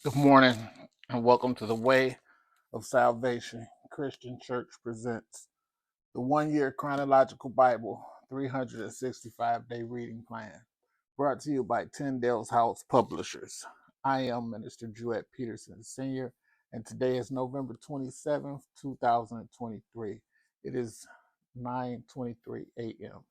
Good morning and welcome to the Way of Salvation. Christian Church presents the 1 year chronological Bible 365-day reading plan, brought to you by Tyndale's House Publishers. I am Minister Jewett Peterson Sr., and today is November 27th, 2023. It is 9:23 a.m.,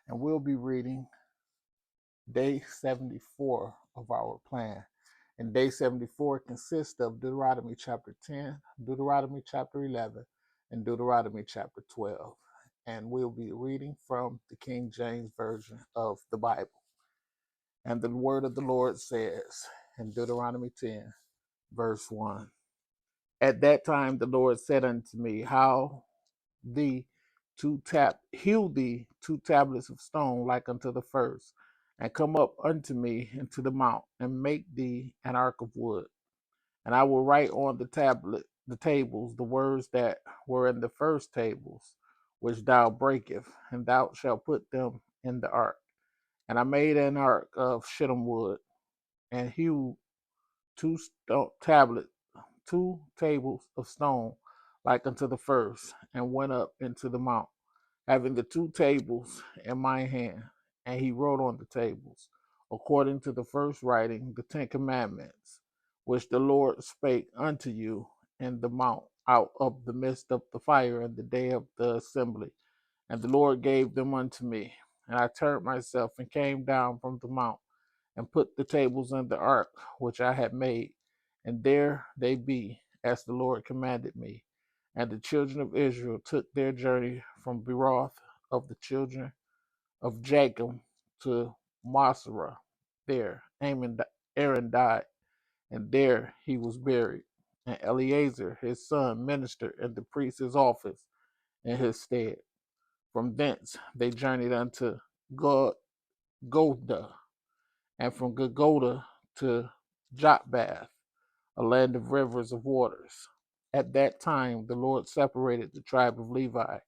and we'll be reading day 74 of our plan. And day 74 consists of Deuteronomy chapter 10, Deuteronomy chapter 11, and Deuteronomy chapter 12. And we'll be reading from the King James Version of the Bible. And the word of the Lord says in Deuteronomy 10, verse 1, At that time the Lord said unto me, thee hew thee two tablets of stone like unto the first, and come up unto me into the mount, and make thee an ark of wood. And I will write on the tables, the words that were in the first tables, which thou breakest, and thou shalt put them in the ark. And I made an ark of shittim wood, and hewed two tablets, two tables of stone, like unto the first, and went up into the mount, having the two tables in my hand. And he wrote on the tables, according to the first writing, the 10 Commandments, which the Lord spake unto you in the mount out of the midst of the fire in the day of the assembly. And the Lord gave them unto me. And I turned myself and came down from the mount, and put the tables in the ark which I had made. And there they be, as the Lord commanded me. And the children of Israel took their journey from Beroth of the children of Jacob to Masrah. There Aaron died, and there he was buried. And Eleazar his son ministered in the priest's office in his stead. From thence they journeyed unto Godah, and from Gulgoda to Jotbath, a land of rivers of waters. At that time the Lord separated the tribe of Levi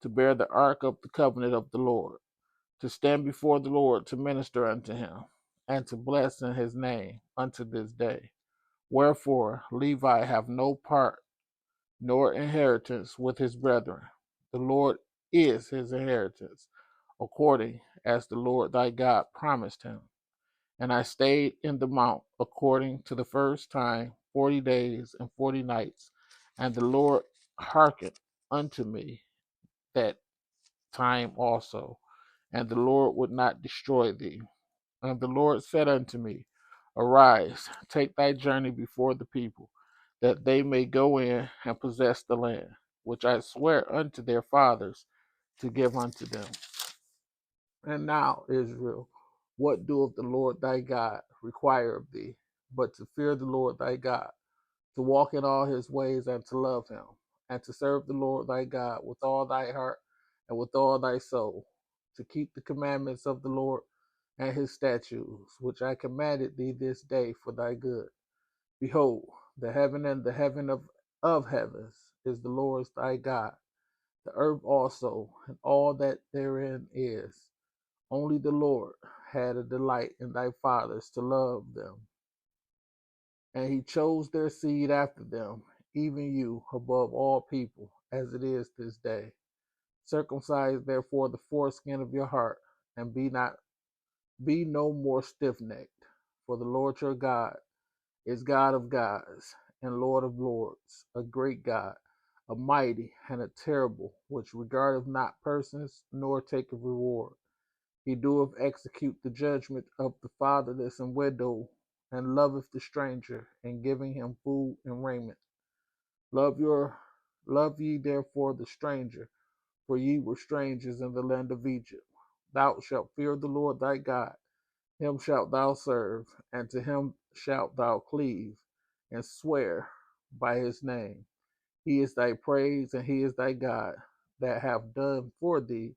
to bear the ark of the covenant of the Lord, to stand before the Lord to minister unto him, and to bless in his name unto this day. Wherefore Levi have no part nor inheritance with his brethren. The Lord is his inheritance, according as the Lord thy God promised him. And I stayed in the mount according to the first time 40 days and 40 nights. And the Lord hearkened unto me that time also. And the Lord would not destroy thee. And the Lord said unto me, Arise, take thy journey before the people, that they may go in and possess the land, which I swear unto their fathers to give unto them. And now, Israel, what doeth the Lord thy God require of thee, but to fear the Lord thy God, to walk in all his ways, and to love him, and to serve the Lord thy God with all thy heart and with all thy soul, to keep the commandments of the Lord and his statutes, which I commanded thee this day for thy good. Behold, the heaven and the heaven of heavens is the Lord's thy God, the earth also, and all that therein is. Only the Lord had a delight in thy fathers to love them, and he chose their seed after them, even you above all people, as it is this day. Circumcise therefore the foreskin of your heart, and be no more stiff-necked. For the Lord your God is God of gods and Lord of lords, a great God, a mighty and a terrible, which regardeth not persons nor taketh reward. He doeth execute the judgment of the fatherless and widow, and loveth the stranger, and giving him food and raiment. Love your love ye therefore the stranger, for ye were strangers in the land of Egypt. Thou shalt fear the Lord thy God, him shalt thou serve, and to him shalt thou cleave, and swear by his name. He is thy praise, and he is thy God, that hath done for thee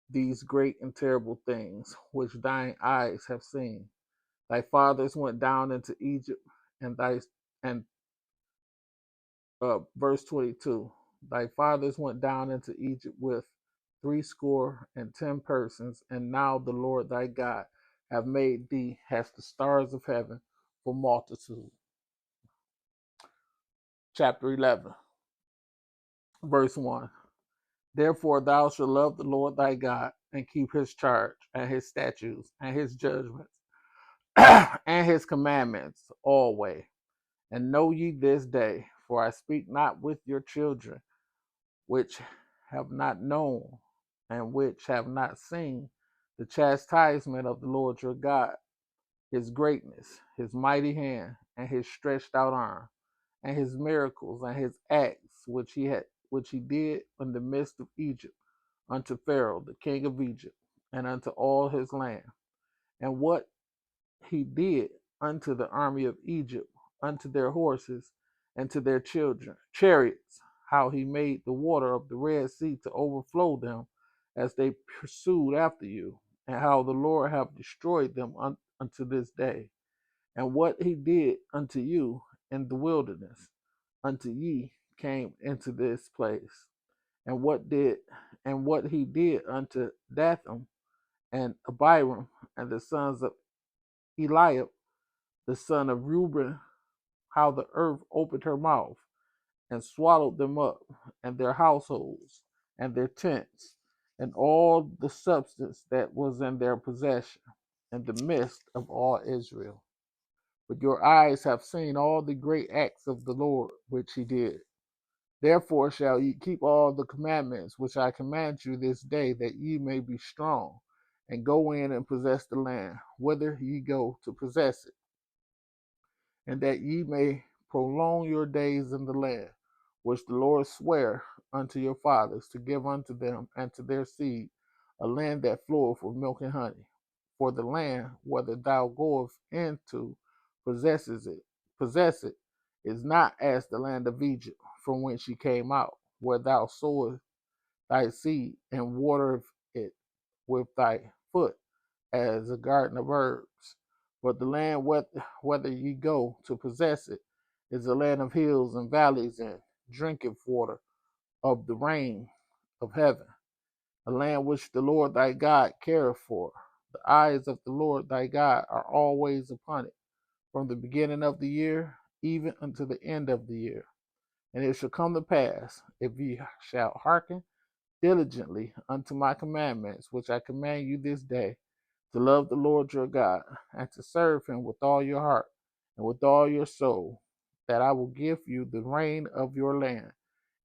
these great and terrible things, which thine eyes have seen. Thy fathers went down into Egypt, and verse 22. Thy fathers went down into Egypt with 70 persons, and now the Lord thy God have made thee as the stars of heaven for multitude. chapter 11, verse 1. Therefore thou shalt love the Lord thy God, and keep his charge, and his statutes, and his judgments, and his commandments always. And know ye this day, for I speak not with your children, which have not known, and which have not seen the chastisement of the Lord your God, his greatness, his mighty hand, and his stretched out arm, and his miracles, and his acts which he did in the midst of Egypt, unto Pharaoh the king of Egypt, and unto all his land, and what he did unto the army of Egypt, unto their horses, and to their children chariots, how he made the water of the Red Sea to overflow them as they pursued after you, and how the Lord hath destroyed them unto this day, and what he did unto you in the wilderness, unto ye came into this place, and what he did unto Dathan and Abiram and the sons of Eliab, the son of Reuben, how the earth opened her mouth and swallowed them up, and their households, and their tents, and all the substance that was in their possession, in the midst of all Israel. But your eyes have seen all the great acts of the Lord which he did. Therefore shall ye keep all the commandments which I command you this day, that ye may be strong, and go in and possess the land, whither ye go to possess it, and that ye may prolong your days in the land, which the Lord sware unto your fathers to give unto them and to their seed, a land that floweth with milk and honey. For the land whether thou goest into possess it, is not as the land of Egypt, from whence ye came out, where thou sowest thy seed and watereth it with thy foot, as a garden of herbs. But the land whether ye go to possess it is a land of hills and valleys, and drinketh water of the rain of heaven, a land which the Lord thy God careth for. The eyes of the Lord thy God are always upon it, from the beginning of the year even unto the end of the year. And it shall come to pass, if ye shall hearken diligently unto my commandments, which I command you this day, to love the Lord your God, and to serve him with all your heart and with all your soul, that I will give you the rain of your land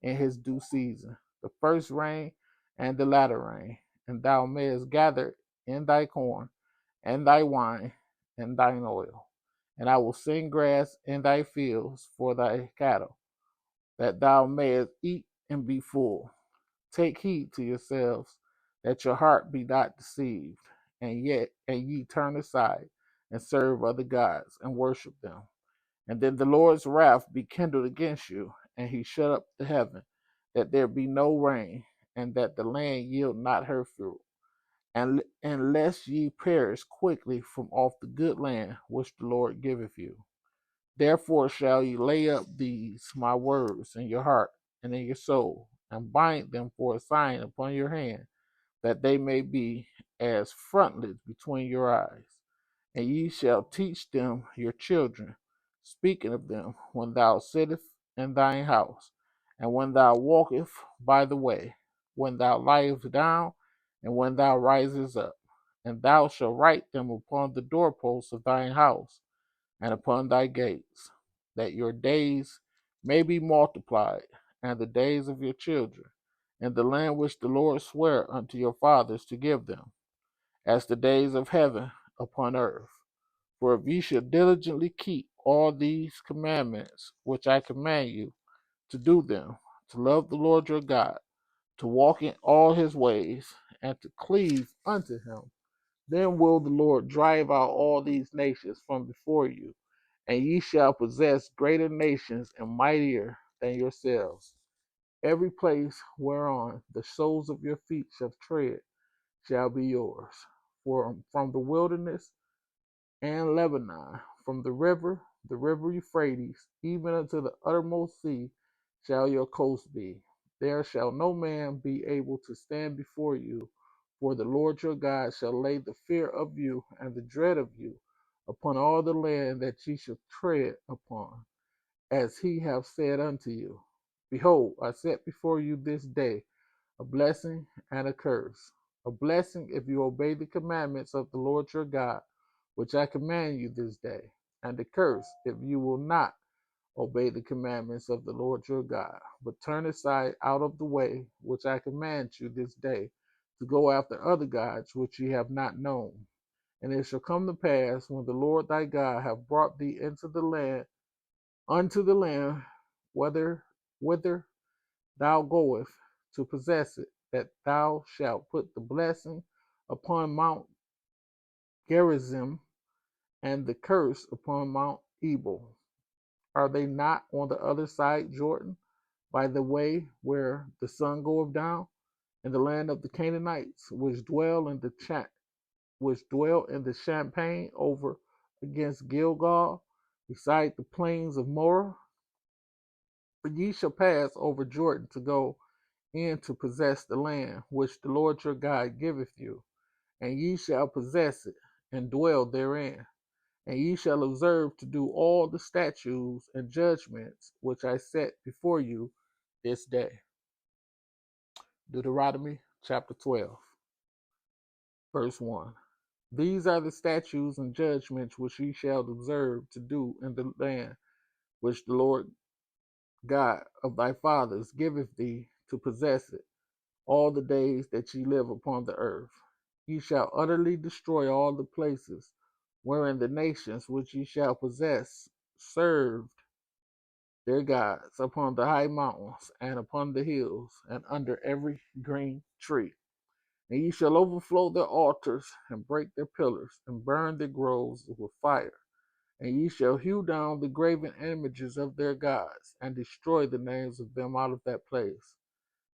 in his due season, the first rain and the latter rain, and thou mayest gather in thy corn and thy wine and thine oil. And I will send grass in thy fields for thy cattle, that thou mayest eat and be full. Take heed to yourselves, that your heart be not deceived, and ye turn aside and serve other gods and worship them. And then the Lord's wrath be kindled against you, and he shut up the heaven, that there be no rain, and that the land yield not her fruit. And unless ye perish quickly from off the good land which the Lord giveth you. Therefore shall ye lay up these my words in your heart and in your soul, and bind them for a sign upon your hand, that they may be as frontlets between your eyes. And ye shall teach them your children, speaking of them when thou sittest in thine house, and when thou walkest by the way, when thou liest down, and when thou risest up. And thou shalt write them upon the doorposts of thine house and upon thy gates, that your days may be multiplied, and the days of your children, in the land which the Lord sware unto your fathers to give them, as the days of heaven upon earth. For if ye shall diligently keep all these commandments which I command you, to do them, to love the Lord your God, to walk in all his ways, and to cleave unto him, then will the Lord drive out all these nations from before you, and ye shall possess greater nations and mightier than yourselves. Every place whereon the soles of your feet shall tread shall be yours. For from the wilderness and Lebanon, from the river Euphrates, even unto the uttermost sea, shall your coast be. There shall no man be able to stand before you, for the Lord your God shall lay the fear of you and the dread of you upon all the land that ye shall tread upon, as he hath said unto you. Behold, I set before you this day a blessing and a curse. A blessing if you obey the commandments of the Lord your God, which I command you this day, and a curse if you will not obey the commandments of the Lord your God, but turn aside out of the way which I command you this day, to go after other gods which ye have not known. And it shall come to pass, when the Lord thy God hath brought thee into the land, unto the land whither thou goest to possess it, that thou shalt put the blessing upon Mount Gerizim, and the curse upon Mount Ebal. Are they not on the other side Jordan, by the way where the sun goeth down, in the land of the Canaanites, which dwell in the champaign over against Gilgal, beside the plains of Moreh? For ye shall pass over Jordan to go in to possess the land which the Lord your God giveth you, and ye shall possess it, and dwell therein. And ye shall observe to do all the statutes and judgments which I set before you this day. Deuteronomy chapter 12, verse 1. These are the statutes and judgments which ye shall observe to do in the land which the Lord God of thy fathers giveth thee to possess it, all the days that ye live upon the earth. Ye shall utterly destroy all the places wherein the nations which ye shall possess served their gods, upon the high mountains and upon the hills and under every green tree. And ye shall overflow their altars and break their pillars and burn their groves with fire. And ye shall hew down the graven images of their gods and destroy the names of them out of that place.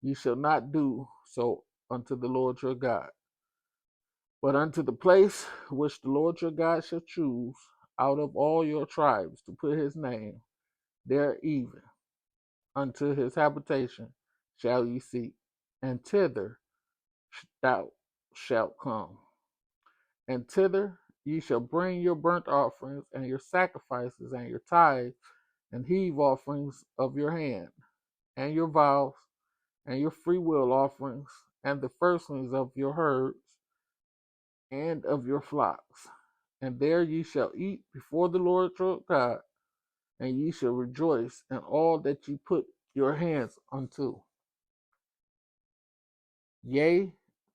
Ye shall not do so unto the Lord your God, but unto the place which the Lord your God shall choose out of all your tribes to put his name, there even unto his habitation shall ye seek, and thither thou shalt come. And thither ye shall bring your burnt offerings and your sacrifices and your tithes and heave offerings of your hand, and your vows and your freewill offerings, and the firstlings of your herds and of your flocks. And there ye shall eat before the Lord your God, and ye shall rejoice in all that ye put your hands unto. Yea,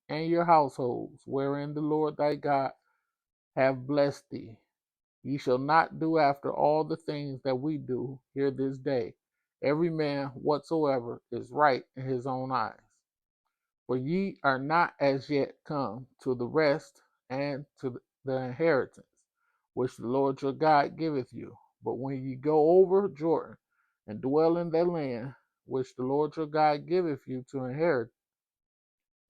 and your households, wherein the Lord thy God hath blessed thee. Ye shall not do after all the things that we do here this day, every man whatsoever is right in his own eyes. For ye are not as yet come to the rest and to the inheritance which the Lord your God giveth you. But when ye go over Jordan and dwell in that land which the Lord your God giveth you to inherit,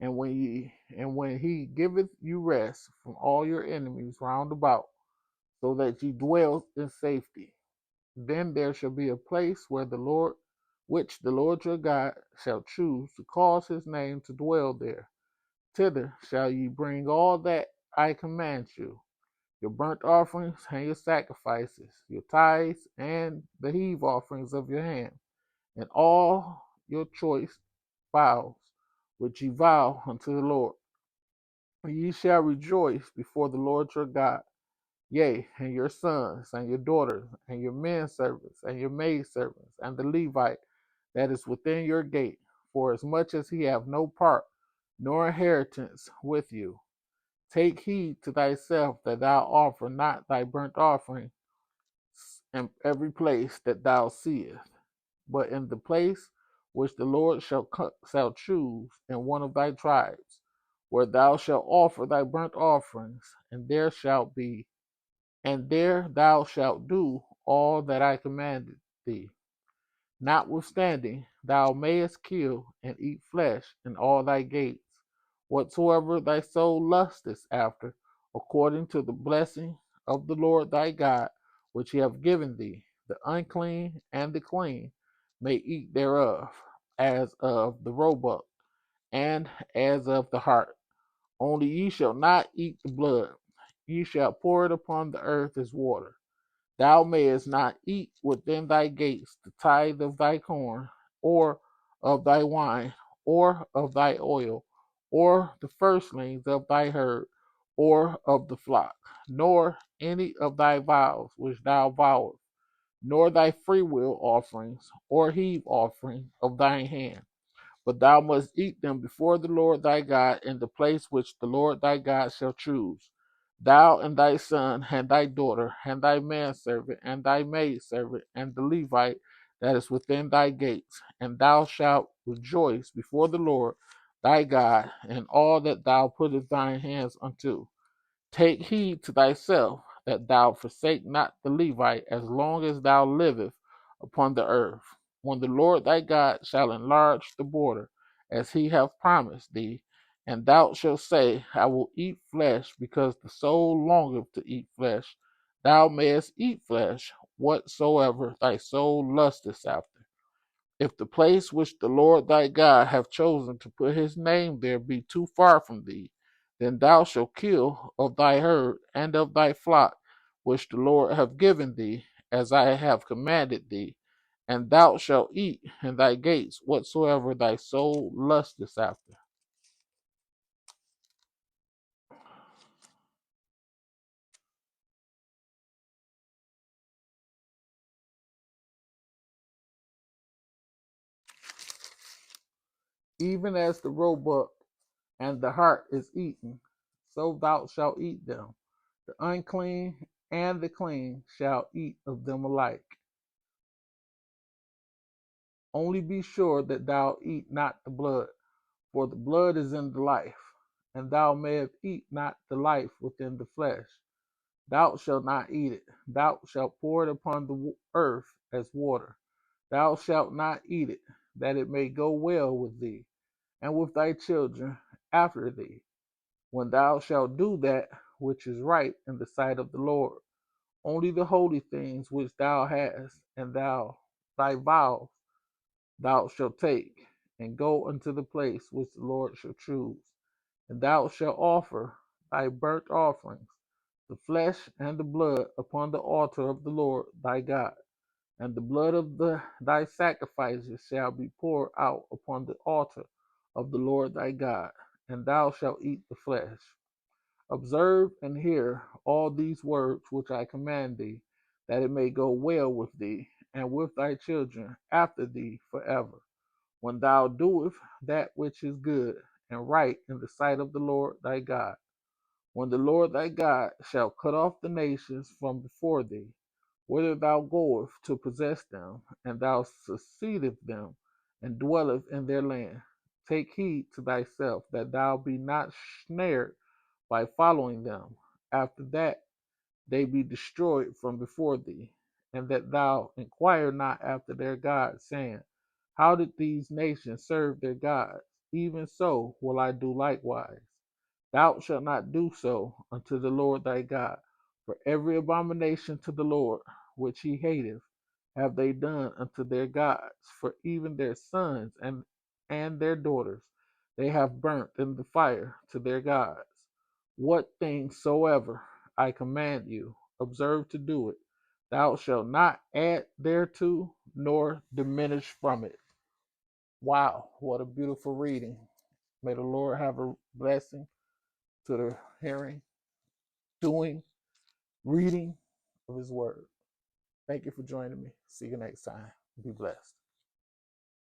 and when he giveth you rest from all your enemies round about, so that ye dwell in safety, then there shall be a place which the Lord your God shall choose to cause his name to dwell there. Thither shall ye bring all that I command you, your burnt offerings and your sacrifices, your tithes and the heave offerings of your hand, and all your choice vows, which ye vow unto the Lord. And ye shall rejoice before the Lord your God, yea, and your sons and your daughters, and your men servants and your maid servants, and the Levite that is within your gate, for as much as he have no part nor inheritance with you. Take heed to thyself that thou offer not thy burnt offering in every place that thou seest, but in the place which the Lord shall choose in one of thy tribes, where thou shalt offer thy burnt offerings, and there thou shalt do all that I commanded thee. Notwithstanding, thou mayest kill and eat flesh in all thy gates, whatsoever thy soul lusteth after, according to the blessing of the Lord thy God, which he hath given thee. The unclean and the clean may eat thereof, as of the roebuck, and as of the hart. Only ye shall not eat the blood. Ye shall pour it upon the earth as water. Thou mayest not eat within thy gates the tithe of thy corn, or of thy wine, or of thy oil, or the firstlings of thy herd, or of the flock, nor any of thy vows which thou vowest, nor thy freewill offerings, or heave offering of thine hand. But thou must eat them before the Lord thy God in the place which the Lord thy God shall choose. Thou and thy son, and thy daughter, and thy manservant, and thy maidservant, and the Levite that is within thy gates, and thou shalt rejoice before the Lord thy God in all that thou puttest thine hands unto. Take heed to thyself that thou forsake not the Levite as long as thou livest upon the earth. When the Lord thy God shall enlarge the border, as he hath promised thee, and thou shalt say, I will eat flesh, because the soul longeth to eat flesh, thou mayest eat flesh, whatsoever thy soul lusteth after. If the place which the Lord thy God hath chosen to put his name there be too far from thee, then thou shalt kill of thy herd and of thy flock, which the Lord hath given thee, as I have commanded thee, and thou shalt eat in thy gates whatsoever thy soul lusteth after. Even as the roebuck and the hart is eaten, so thou shalt eat them. The unclean and the clean shall eat of them alike. Only be sure that thou eat not the blood, for the blood is in the life, and thou mayest eat not the life within the flesh. Thou shalt not eat it. Thou shalt pour it upon the earth as water. Thou shalt not eat it, that it may go well with thee, and with thy children after thee, when thou shalt do that which is right in the sight of the Lord. Only the holy things which thou hast, and thy vows, thou shalt take, and go unto the place which the Lord shall choose. And thou shalt offer thy burnt offerings, the flesh and the blood, upon the altar of the Lord thy God. And the blood of thy sacrifices shall be poured out upon the altar of the Lord thy God, and thou shalt eat the flesh. Observe and hear all these words which I command thee, that it may go well with thee, and with thy children after thee forever, when thou doest that which is good and right in the sight of the Lord thy God. When the Lord thy God shall cut off the nations from before thee, whither thou goest to possess them, and thou succeedest them, and dwellest in their land. Take heed to thyself that thou be not snared by following them, after that they be destroyed from before thee, and that thou inquire not after their gods, saying, how did these nations serve their gods? Even so will I do likewise. Thou shalt not do so unto the Lord thy God, for every abomination to the Lord which he hateth have they done unto their gods, for even their sons and their daughters they have burnt in the fire to their gods. What things soever I command you, observe to do it. Thou shalt not add thereto, nor diminish from it. Wow, what a beautiful reading. May the Lord have a blessing to the hearing, doing, reading of his word. Thank you for joining me. See you next time. Be blessed.